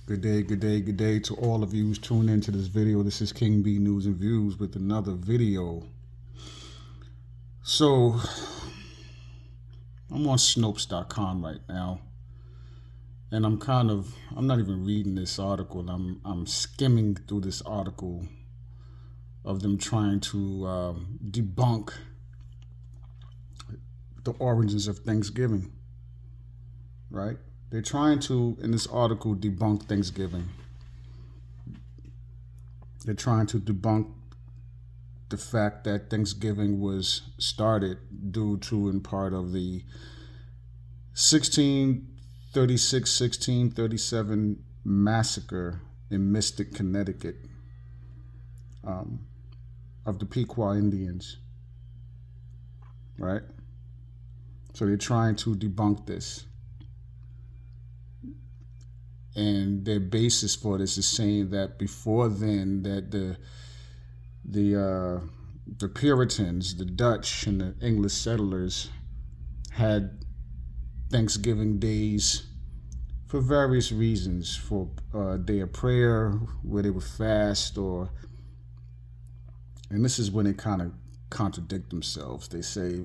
Good day, good day, good day to all of you who's tuned into this video. This is King B News and Views with another video. So, I'm on Snopes.com right now, and I'm not even reading this article. I'm skimming through this article of them trying to debunk the origins of Thanksgiving, right? They're trying to, in this article, debunk Thanksgiving. They're trying to debunk the fact that Thanksgiving was started due to, in part, of the 1636-1637 massacre in Mystic, Connecticut, of the Pequot Indians, right? So they're trying to debunk this. And their basis for this is saying that before then, that the Puritans, the Dutch, and the English settlers had Thanksgiving days for various reasons, for a day of prayer where they would fast, and this is when they kind of contradict themselves. They say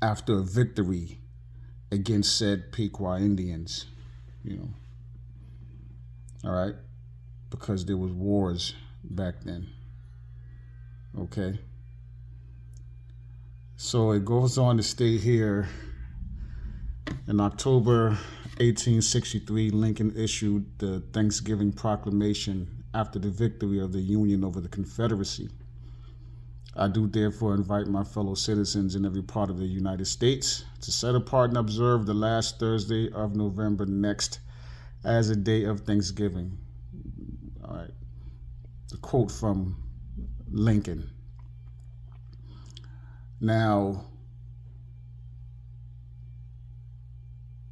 after a victory against said Pequot Indians, all right, because there was wars back then. Okay, so it goes on to state here, in October 1863, Lincoln issued the Thanksgiving Proclamation after the victory of the Union over the Confederacy. I do therefore invite my fellow citizens in every part of the United States to set apart and observe the last Thursday of November next as a day of Thanksgiving. All right. The quote from Lincoln. Now,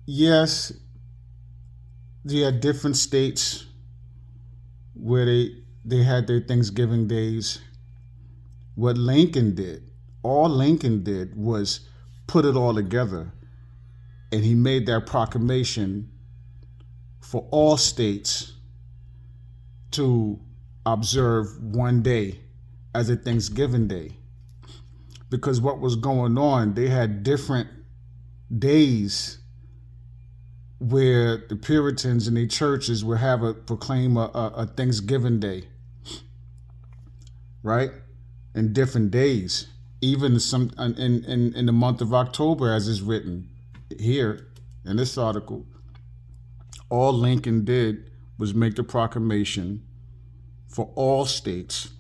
yes, you had different states where they had their Thanksgiving days. What Lincoln did, all Lincoln did was put it all together, and he made that proclamation for all states to observe one day as a Thanksgiving day. Because what was going on, they had different days where the Puritans and their churches would proclaim a Thanksgiving day, right? In different days, even in the month of October, as is written here in this article. All Lincoln did was make the proclamation for all states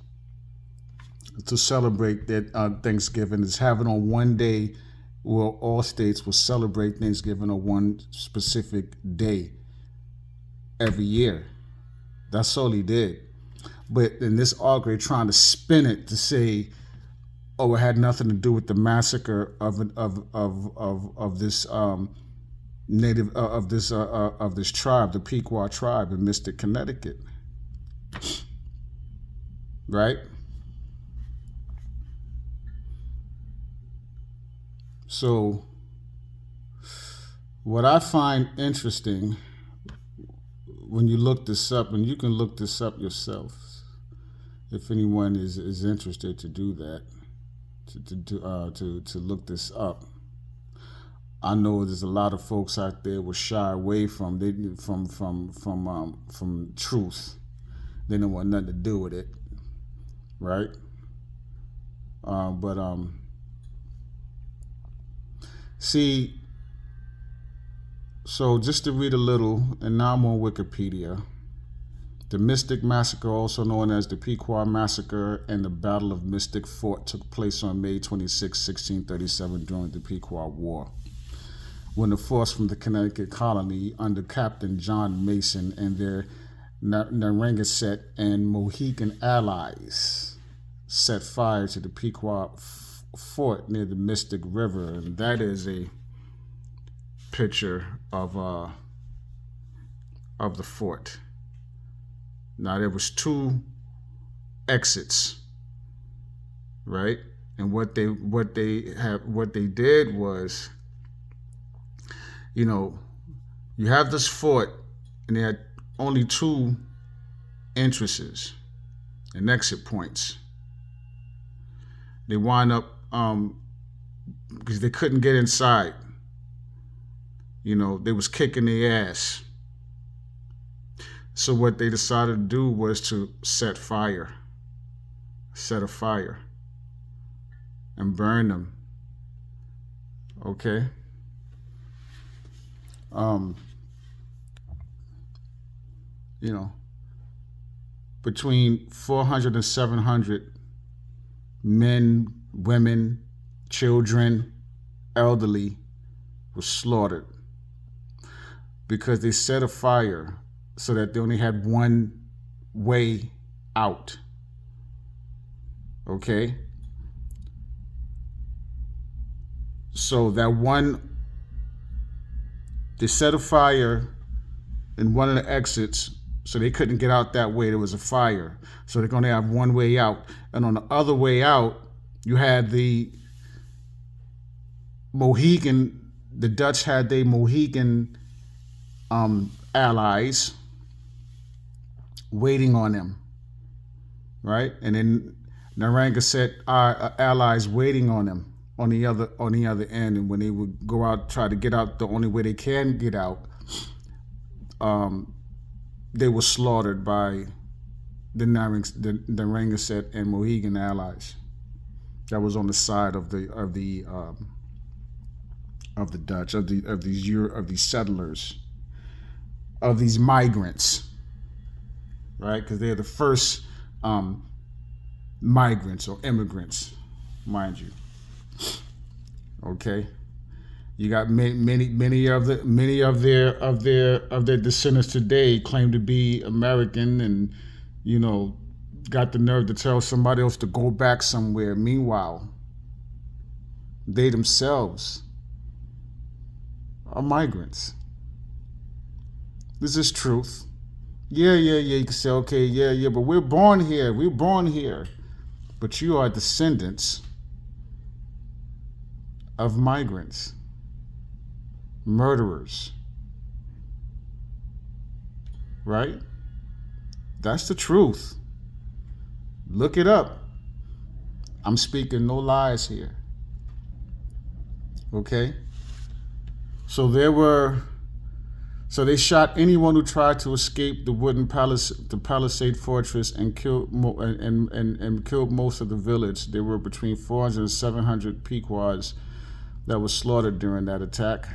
to celebrate that Thanksgiving, is having on one day where all states will celebrate Thanksgiving on one specific day every year. That's all he did. But in this article, they're trying to spin it to say, "Oh, it had nothing to do with the massacre of this native of this tribe, the Pequot tribe in Mystic, Connecticut." Right? So, what I find interesting when you look this up, and you can look this up yourself, if anyone is interested to do that, to look this up. I know there's a lot of folks out there will shy away from truth. They don't want nothing to do with it, right? See. So just to read a little, and now I'm on Wikipedia. The Mystic Massacre, also known as the Pequot Massacre and the Battle of Mystic Fort, took place on May 26, 1637 during the Pequot War, when the force from the Connecticut colony under Captain John Mason and their Narragansett and Mohegan allies set fire to the Pequot Fort near the Mystic River. And that is a picture of the fort. Now there was two exits, right? And what they did was, You have this fort, and they had only two entrances and exit points. They wind up because they couldn't get inside. They was kicking their ass. So what they decided to do was to set a fire, and burn them. Okay. Um, you know, between 400 and 700 men, women, children, elderly were slaughtered because they set a fire so that they only had one way out. Okay? So they set a fire in one of the exits, so they couldn't get out that way. There was a fire. So they're going to have one way out. And on the other way out, you had the Dutch had their Mohegan allies waiting on them, right? And then Narragansett allies waiting on them on the other end. And when they would go out, try to get out the only way they can get out, they were slaughtered by the Narragansett and Mohegan allies. That was on the side of the Dutch, of these settlers, of these migrants, right? Because they're the first migrants or immigrants, mind you. Okay, you got many of their descendants today claim to be American, and got the nerve to tell somebody else to go back somewhere. Meanwhile, they themselves are migrants. This is truth. Yeah. You can say, okay, yeah, but we're born here. But you are descendants of migrants, murderers, right? That's the truth. Look it up. I'm speaking no lies here. Okay? So they shot anyone who tried to escape the wooden palisade fortress and killed most of the village. There were between 400 and 700 Pequots that were slaughtered during that attack.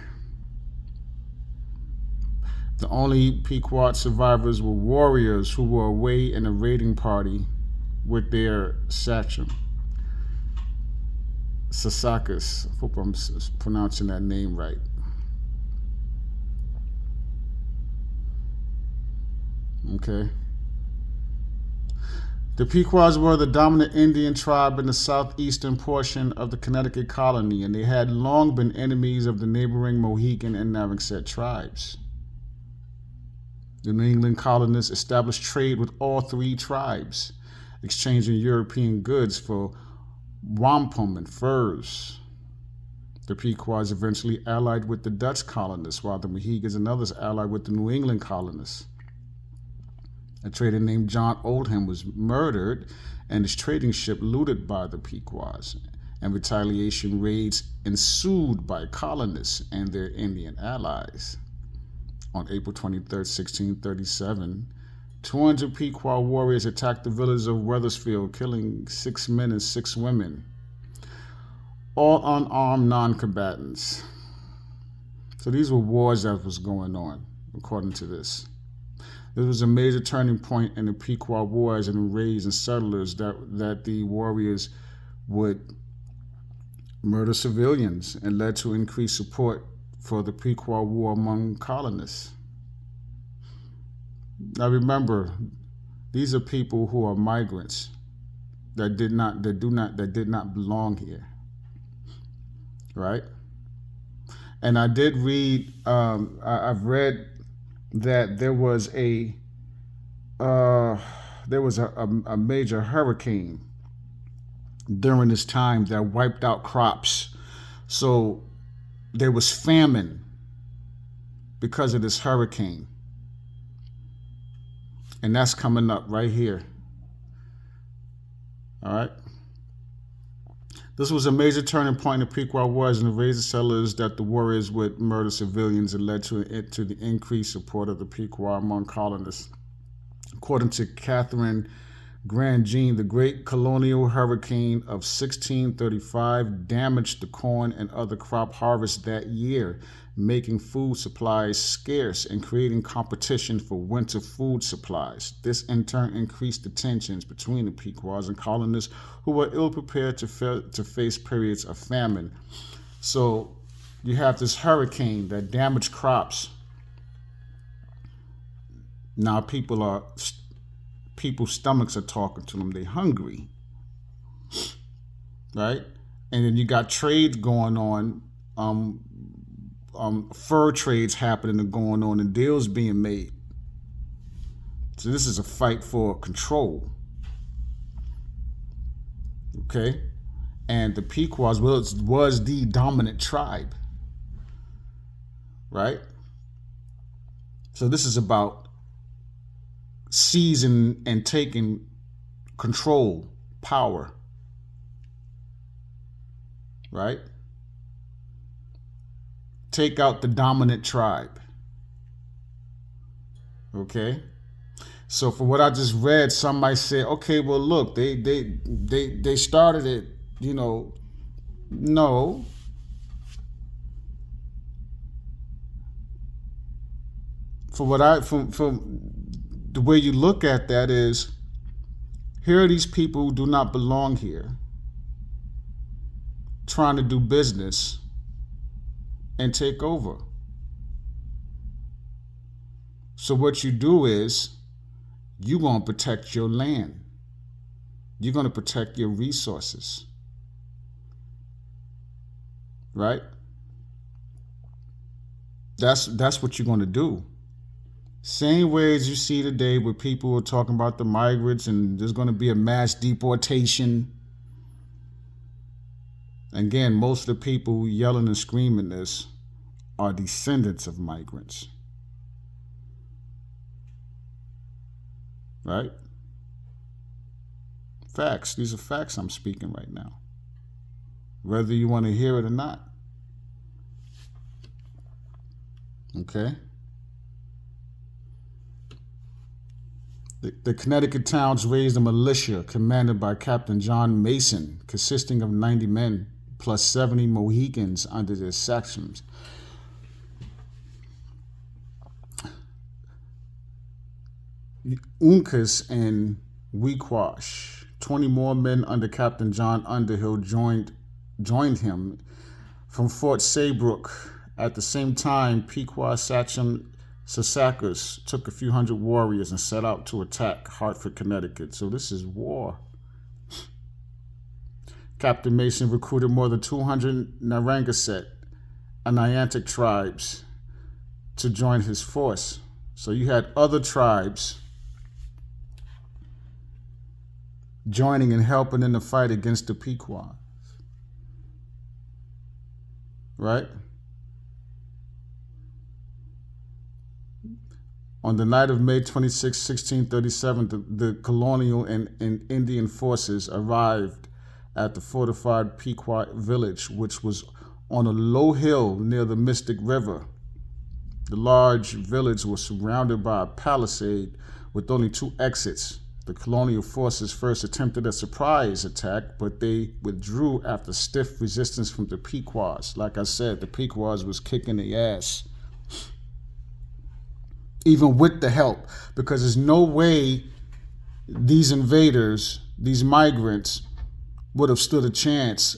The only Pequot survivors were warriors who were away in a raiding party with their sachem, Sasakis. I hope I'm pronouncing that name right. Okay. The Pequots were the dominant Indian tribe in the southeastern portion of the Connecticut colony, and they had long been enemies of the neighboring Mohegan and Narragansett tribes. The New England colonists established trade with all three tribes, exchanging European goods for wampum and furs. The Pequots eventually allied with the Dutch colonists, while the Mohegans and others allied with the New England colonists. A trader named John Oldham was murdered and his trading ship looted by the Pequots, and retaliation raids ensued by colonists and their Indian allies. On April 23, 1637, 200 Pequot warriors attacked the village of Wethersfield, killing 6 men and 6 women, all unarmed non-combatants. So these were wars that was going on, according to this. This was a major turning point in the Pequot Wars and raids and settlers that the warriors would murder civilians and led to increased support for the Pequot War among colonists. Now remember, these are people who are migrants that did not belong here, right? And I did read. I've read that there was a major hurricane during this time that wiped out crops. So there was famine because of this hurricane. And that's coming up right here. All right. This was a major turning point in the Pequot Wars and the razor sellers that the warriors would murder civilians and led to the increased support of the Pequot among colonists. According to Catherine Grandjean, the great colonial hurricane of 1635 damaged the corn and other crop harvests that year, making food supplies scarce and creating competition for winter food supplies. This in turn increased the tensions between the Pequots and colonists who were ill prepared to face periods of famine. So you have this hurricane that damaged crops. Now people's stomachs are talking to them. They're hungry, right? And then you got trades going on, fur trades happening and going on, and deals being made. So this is a fight for control, okay? And the Pequots was the dominant tribe, right? So this is about seizing and taking control, power, right? Take out the dominant tribe. Okay? So for what I just read, some might say, okay, well look, they started it, no. From the way you look at that is, here are these people who do not belong here, trying to do business and take over. So what you do is, you're going to protect your land. You're going to protect your resources. Right? That's what you're going to do. Same way as you see today where people are talking about the migrants and there's going to be a mass deportation. Again, most of the people yelling and screaming this are descendants of migrants. Right? Facts. These are facts I'm speaking right now. Whether you want to hear it or not. Okay? The Connecticut towns raised a militia commanded by Captain John Mason, consisting of 90 men plus 70 Mohicans under their sections. Uncas and Wequash, 20 more men under Captain John Underhill joined him from Fort Saybrook. At the same time, Pequot Sachem Sassacres took a few hundred warriors and set out to attack Hartford, Connecticut. So this is war. Captain Mason recruited more than 200 Narragansett and Niantic tribes to join his force. So you had other tribes joining and helping in the fight against the Pequot. Right? On the night of May 26, 1637, the colonial and Indian forces arrived at the fortified Pequot village, which was on a low hill near the Mystic River. The large village was surrounded by a palisade with only 2 exits. The colonial forces first attempted a surprise attack, but they withdrew after stiff resistance from the Pequots. Like I said, the Pequots was kicking their ass, even with the help, because there's no way these invaders, these migrants, would have stood a chance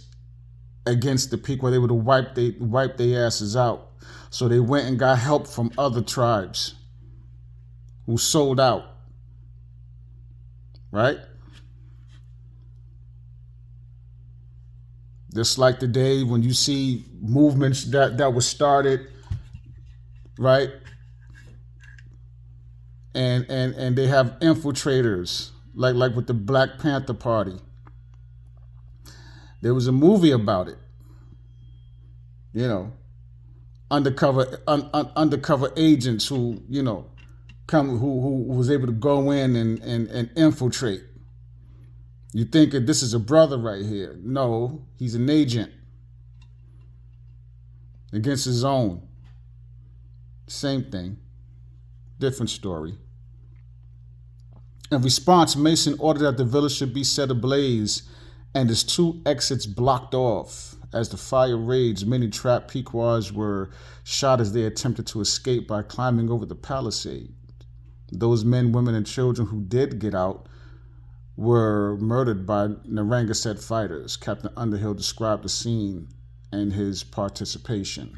against the Pequot. They would have wiped their asses out. So they went and got help from other tribes who sold out. Right? Just like today when you see movements that were started, right? And they have infiltrators, like with the Black Panther Party. There was a movie about it. undercover agents who, who was able to go in and infiltrate. You think that this is a brother right here? No, he's an agent against his own. Same thing, different story. In response, Mason ordered that the village should be set ablaze and its 2 exits blocked off. As the fire raged, many trapped Pequots were shot as they attempted to escape by climbing over the palisade. Those men, women, and children who did get out were murdered by Narragansett fighters. Captain Underhill described the scene and his participation.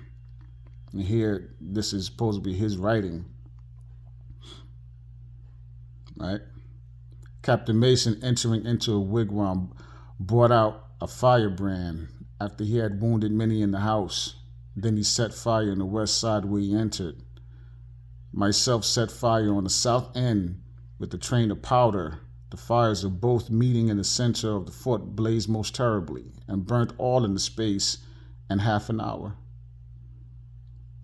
And here, this is supposed to be his writing, right? Captain Mason, entering into a wigwam, brought out a firebrand after he had wounded many in the house. Then he set fire on the west side where he entered. Myself set fire on the south end with a train of powder. The fires of both meeting in the center of the fort blazed most terribly and burnt all in the space in half an hour.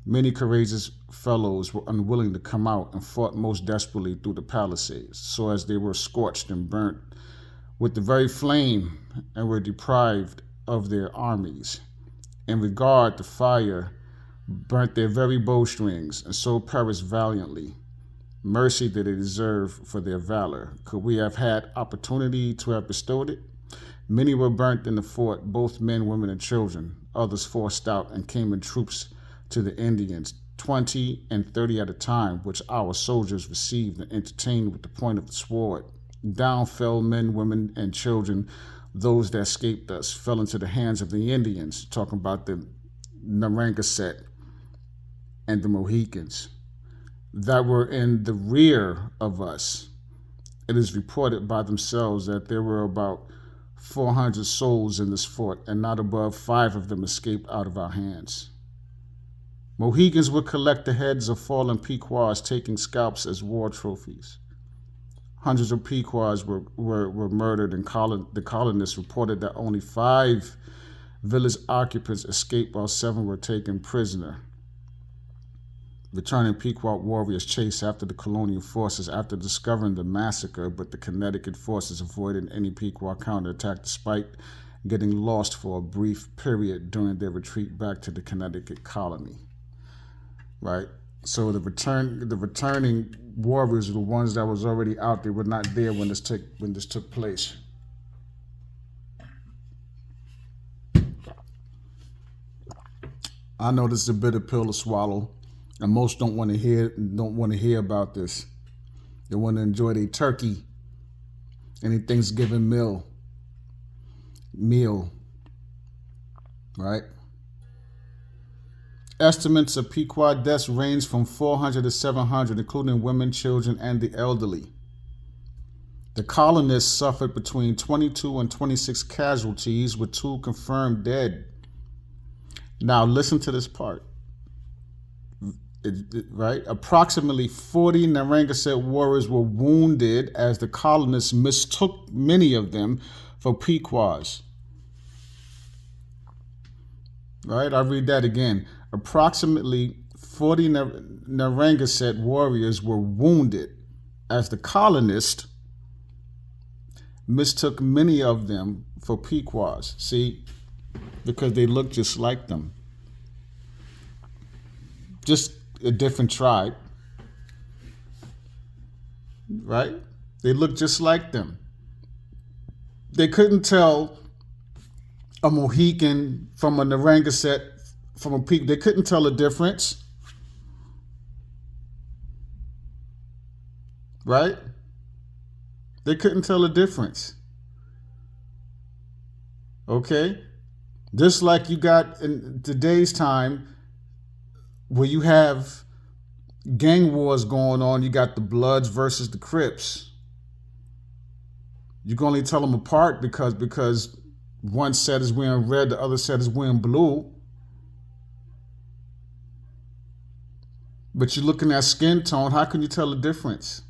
Many courageous fellows were unwilling to come out and fought most desperately through the palisades, so as they were scorched and burnt with the very flame and were deprived of their armies. In regard, the fire burnt their very bowstrings, and so perished valiantly. Mercy did they deserve for their valor. Could we have had opportunity to have bestowed it? Many were burnt in the fort, both men, women, and children. Others forced out and came in troops to the Indians, 20 and 30 at a time, which our soldiers received and entertained with the point of the sword. Down fell men, women, and children. Those that escaped us fell into the hands of the Indians, talking about the Narragansett and the Mohicans that were in the rear of us. It is reported by themselves that there were about 400 souls in this fort, and not above 5 of them escaped out of our hands. Mohicans would collect the heads of fallen Pequots, taking scalps as war trophies. Hundreds of Pequots were murdered, and the colonists reported that only 5 village occupants escaped while 7 were taken prisoner. Returning Pequot warriors chased after the colonial forces after discovering the massacre, but the Connecticut forces avoided any Pequot counterattack despite getting lost for a brief period during their retreat back to the Connecticut colony. Right? So the returning warriors, the ones that was already out there, were not there when this took place. I know this is a bitter pill to swallow, and most don't want to hear about this. They want to enjoy their turkey and their Thanksgiving meal, right? Estimates of Pequot deaths range from 400 to 700, including women, children, and the elderly. The colonists suffered between 22 and 26 casualties, with 2 confirmed dead. Now listen to this part, right? Approximately 40 Narragansett warriors were wounded as the colonists mistook many of them for Pequots. Right? I'll read that again. Approximately 40 Narragansett warriors were wounded as the colonists mistook many of them for Pequots. See, because they look just like them. Just a different tribe. Right? They look just like them. They couldn't tell a Mohican from a Narragansett from a Pequot. They couldn't tell the difference. Right? They couldn't tell the difference. Okay? Just like you got in today's time where you have gang wars going on, you got the Bloods versus the Crips. You can only tell them apart because one set is wearing red, the other set is wearing blue. But you're looking at skin tone, how can you tell the difference?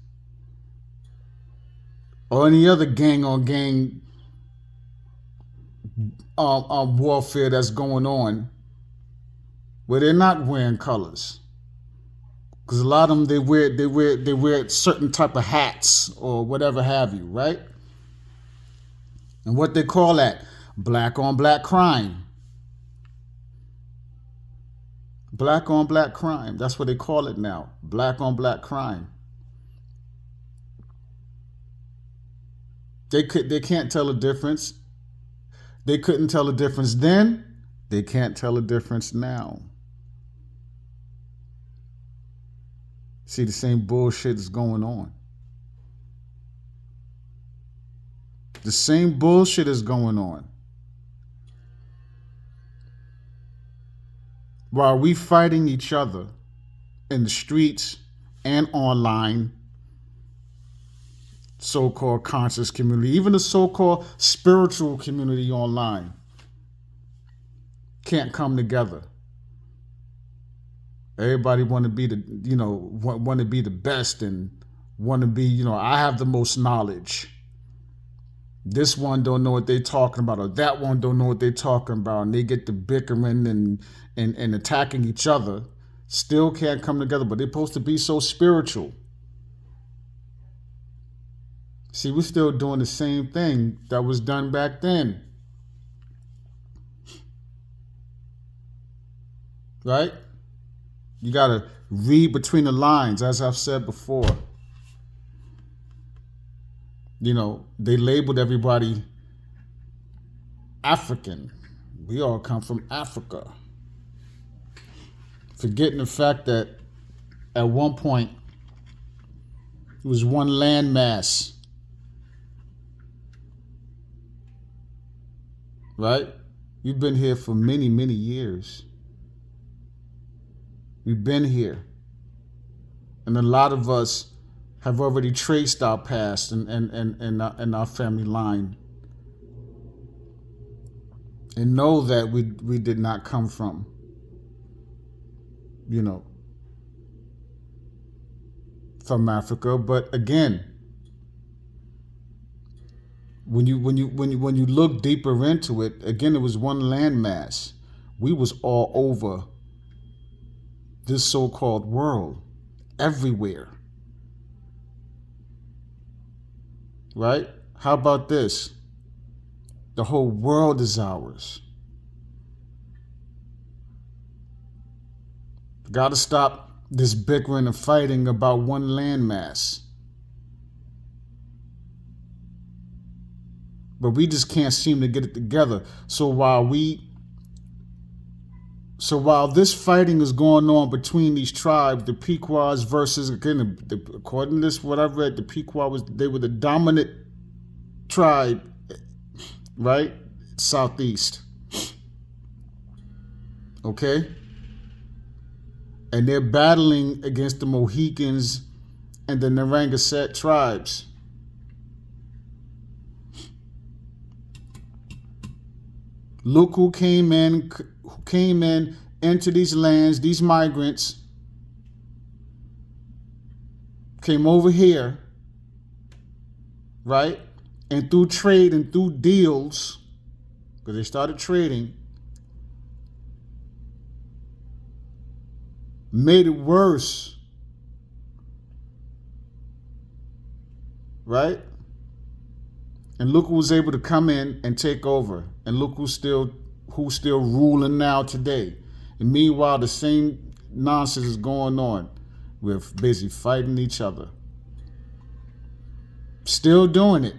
Or any other gang on gang warfare that's going on. where they're not wearing colors. Because a lot of them they wear certain type of hats or whatever have you, right? And what they call that? Black on black crime. Black on black crime. That's what they call it now. Black on black crime. They can't tell the difference. They couldn't tell the difference then. They can't tell the difference now. See, the same bullshit is going on. The same bullshit is going on. While we fighting each other in the streets and online, so-called conscious community, even the so-called spiritual community online, can't come together. Everybody want to be want to be the best and want to be, I have the most knowledge. This one don't know what they talking about, or that one don't know what they talking about, and they get to bickering and attacking each other. Still can't come together, but they're supposed to be so spiritual. See, we're still doing the same thing that was done back then. Right? You got to read between the lines, as I've said before. They labeled everybody African. We all come from Africa. Forgetting the fact that at one point it was one landmass. Right? We've been here for many, many years. We've been here. And a lot of us have already traced our past and our family line. And know that we did not come from, from Africa. But again, when you look deeper into it, again, it was one landmass. We was all over this so-called world, everywhere. Right? How about this? The whole world is ours. Got to stop this bickering and fighting about one landmass. But we just can't seem to get it together. So while this fighting is going on between these tribes, the Pequots versus, again, according to this, what I've read, the Pequot were the dominant tribe, right? Southeast. Okay? And they're battling against the Mohicans and the Narragansett tribes. Look who came in into these lands, these migrants came over here, right? And through trade and through deals, because they started trading, made it worse, right? And look who was able to come in and take over. And look who's still ruling now today. And meanwhile, the same nonsense is going on. We're busy fighting each other. Still doing it.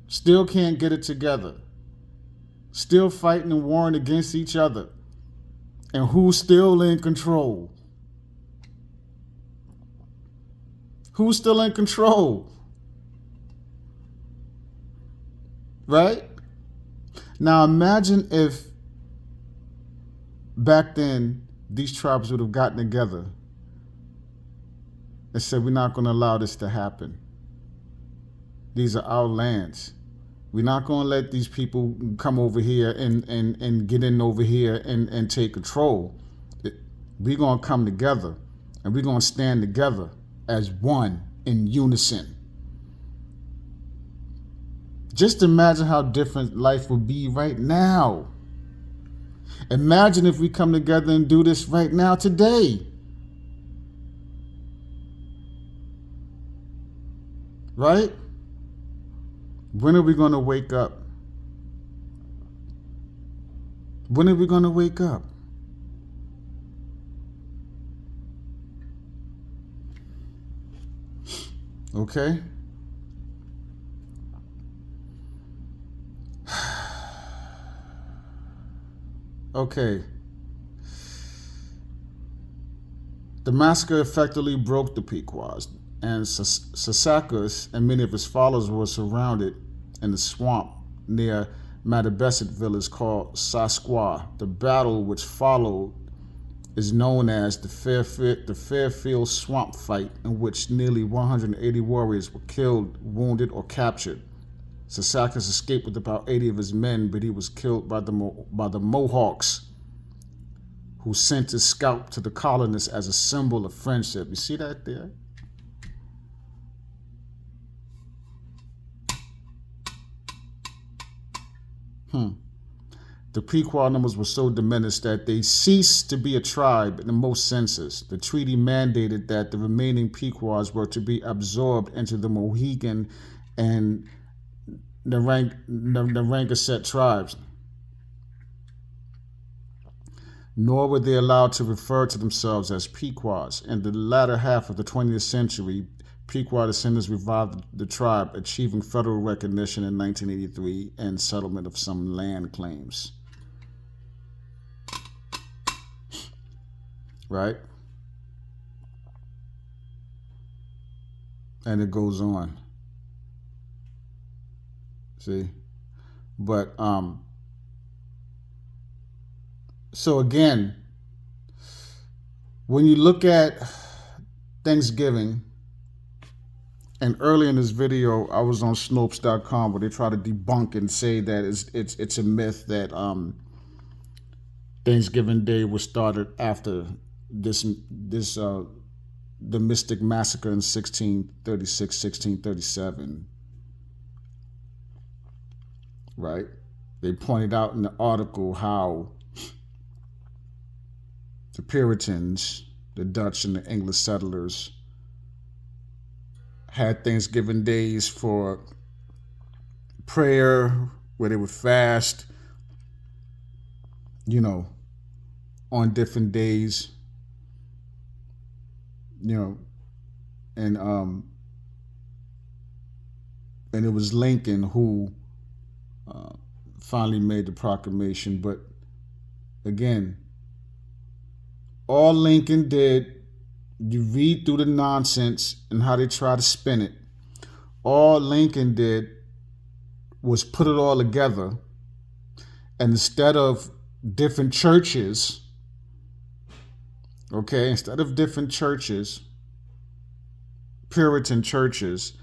Still can't get it together. Still fighting and warring against each other. And who's still in control? Who's still in control? Right? Now imagine if back then these tribes would have gotten together and said, we're not going to allow this to happen. These are our lands. We're not going to let these people come over here and get in over here and take control. We're going to come together and we're going to stand together as one in unison. Just imagine how different life would be right now. Imagine if we come together and do this right now today. Right? When are we going to wake up? When are we going to wake up? Okay? Okay. The massacre effectively broke the Pequots, and Sassacus and many of his followers were surrounded in the swamp near Mattabesset village called Sasqua. The battle which followed is known as the Fairfield Swamp Fight, in which nearly 180 warriors were killed, wounded, or captured. Sassacus escaped with about 80 of his men, but he was killed by the Mohawks, who sent his scalp to the colonists as a symbol of friendship. You see that there? The Pequot numbers were so diminished that they ceased to be a tribe in most census. The treaty mandated that the remaining Pequots were to be absorbed into the Mohegan and the Narragansett tribes. Nor were they allowed to refer to themselves as Pequots. In the latter half of the 20th century, Pequot descendants revived the tribe, achieving federal recognition in 1983 and settlement of some land claims. Right? And it goes on. See? But, so again, when you look at Thanksgiving, and early in this video, I was on Snopes.com where they try to debunk and say that it's a myth that Thanksgiving Day was started after the Mystic Massacre in 1636, 1637. Right? They pointed out in the article how the Puritans, the Dutch and the English settlers, had Thanksgiving days for prayer, where they would fast, on different days, and it was Lincoln who finally made the proclamation. But again, all Lincoln did, you read through the nonsense and how they try to spin it, all Lincoln did was put it all together, and instead of different churches, Puritan churches,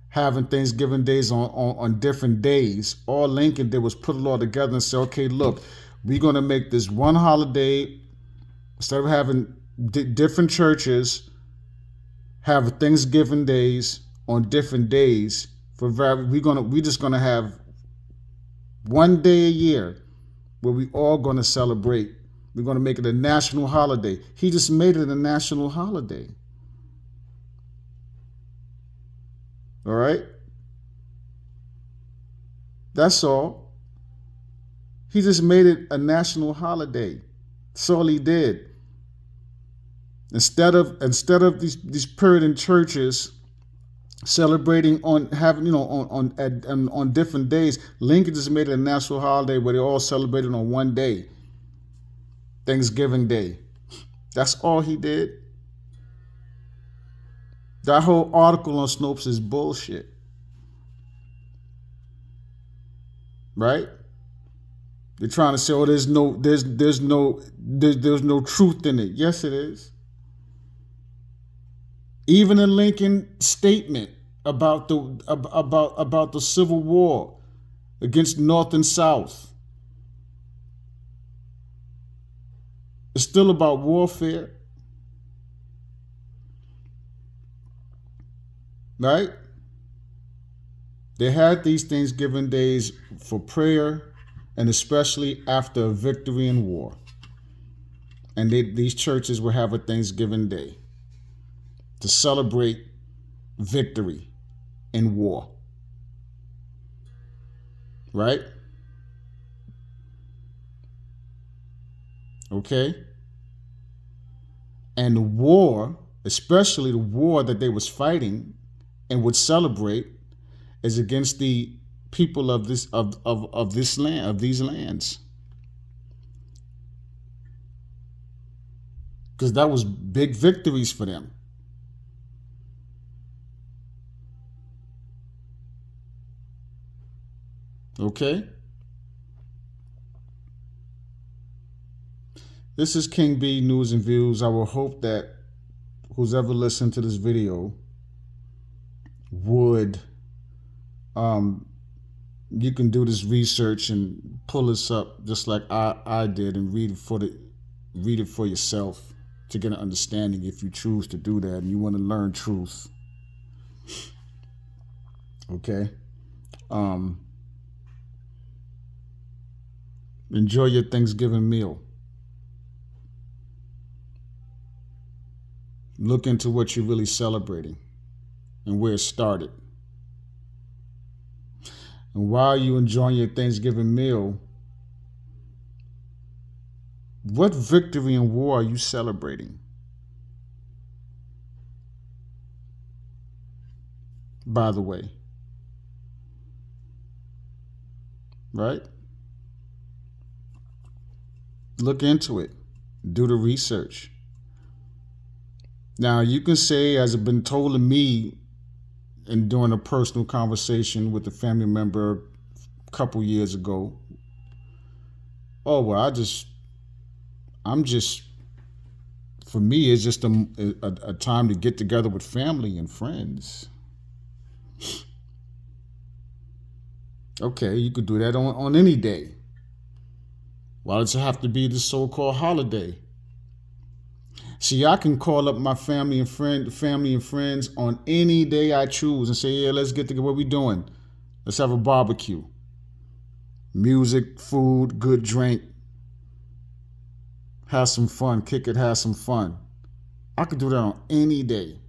having Thanksgiving days on different days, all Lincoln did was put it all together and say, okay, look, we're going to make this one holiday. Instead of having different churches have Thanksgiving days on different days, we're just gonna have one day a year where we all gonna celebrate. We're gonna make it a national holiday. He just made it a national holiday. All right? That's all. He just made it a national holiday. That's all he did. Instead of these Puritan churches celebrating on different days, Lincoln just made it a national holiday where they all celebrated on one day, Thanksgiving Day. That's all he did. That whole article on Snopes is bullshit. Right? They're trying to say, oh, there's no truth in it. Yes, it is. Even in Lincoln's statement about the Civil War against North and South, it's still about warfare. Right? They had these Thanksgiving days for prayer and especially after a victory in war. And these churches will have a Thanksgiving Day to celebrate victory in war. Right? Okay? And the war, especially the war that they was fighting and would celebrate, is against the people of this this land, of these lands. Because that was big victories for them. Okay? This is King B News and Views. I will hope that who's ever listened to this video would you can do this research and pull this up just like I did and read it for yourself to get an understanding if you choose to do that and you want to learn truth. Okay? Enjoy your Thanksgiving meal. Look into what you're really celebrating and where it started. And while you're enjoying your Thanksgiving meal, what victory in war are you celebrating? By the way. Right? Look into it. Do the research. Now, you can say, as it's been told to me in doing a personal conversation with a family member a couple years ago, oh, well, for me, it's just a time to get together with family and friends. Okay, you could do that on any day. Why does it have to be the so-called holiday? See, I can call up my family and friends on any day I choose and say, yeah, let's get together. What we doing? Let's have a barbecue. Music, food, good drink. Have some fun. Kick it, have some fun. I could do that on any day.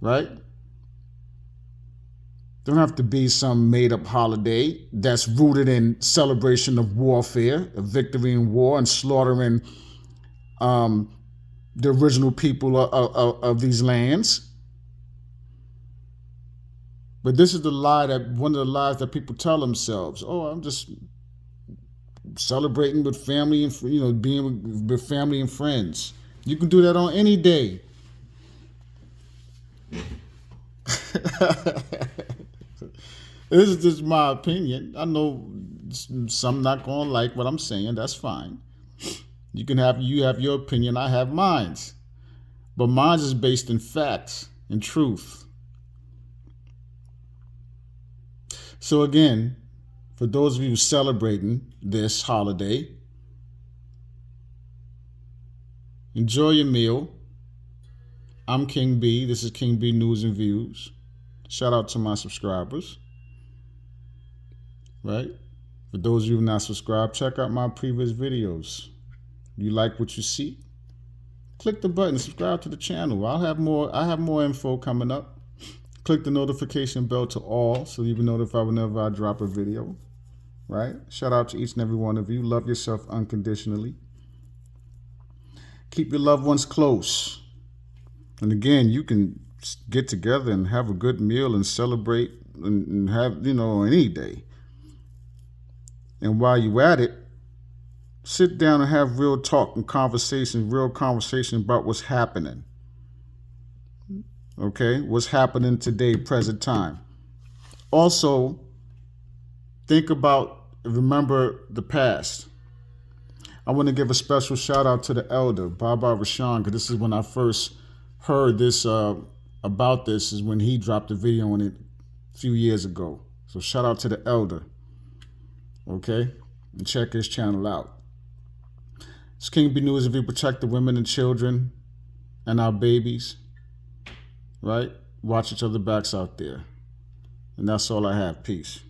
Right? Don't have to be some made-up holiday that's rooted in celebration of warfare, of victory in war, and slaughtering the original people of these lands. But this is one of the lies that people tell themselves. Oh, I'm just celebrating with family and being with family and friends. You can do that on any day. This is just my opinion. I know some not gonna like what I'm saying. That's fine. You have your opinion. I have mine, but mine is based in facts and truth. So again, for those of you celebrating this holiday, enjoy your meal. I'm King B. This is King B News and Views. Shout out to my subscribers. Right? For those of you who are not subscribed, check out my previous videos. You like what you see? Click the button, subscribe to the channel. I have more info coming up. Click the notification bell to all so you'll be notified whenever I drop a video. Right? Shout out to each and every one of you. Love yourself unconditionally. Keep your loved ones close. And again, you can get together and have a good meal and celebrate and have, any day. And while you're at it, sit down and have real talk and real conversation about what's happening. Okay? What's happening today, present time. Also, remember the past. I want to give a special shout out to the elder, Baba Rashan, because this is when I first heard this about this, is when he dropped a video on it a few years ago. So shout out to the elder. Okay? And check his channel out. It's King B News. If you protect the women and children and our babies, right? Watch each other backs out there. And that's all I have. Peace.